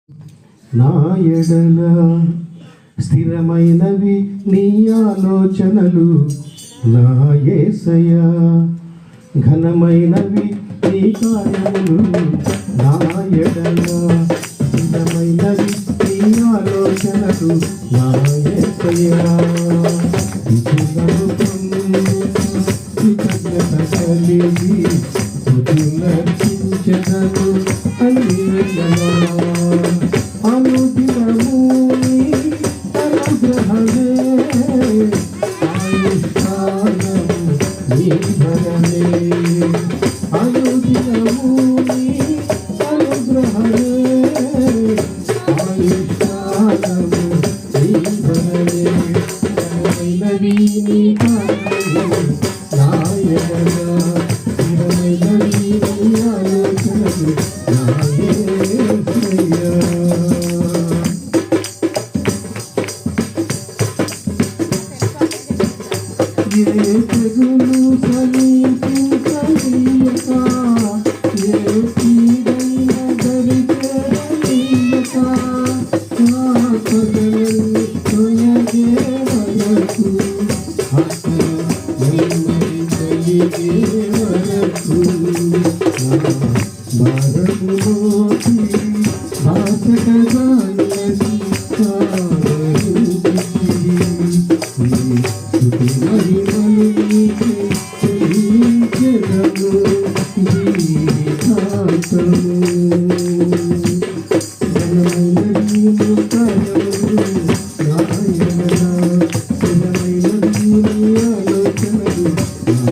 నా ఎడల స్థిరమైనవి నీ ఆలోచనలు నా యేసయ్యా, ఘనమైనవి నీ కార్యములు నా ఎడల స్థిరమైనవి నీ ఆలోచనలు నా యేసయ్యా. కృతజ్ఞత కలిగి స్తుతించెదను హల్లెలూయా. అనుదినము నీ అనుగ్రహమే ఆయుష్కాలము నీ ధనమే. అనుదినము నీ అనుగ్రహమే ఆయుష్కాలము నీ ధనమే. ఘనమైనవి నీ కార్యములు నా ఎడల స్థిరమైనవి నీ ఆలోచనలు నా యేసయ్యా. ఏ తెగులు సమీపించనీయక, ఏ కీడైన దరిచేరనీయక, నా పగలన్నీ తొలగే వరకు, నెమ్మది కలిగే వరకు, నా భారము మోసి భాసకదానసి స్తుతి మహిమలు నీకే చెల్లించెదను.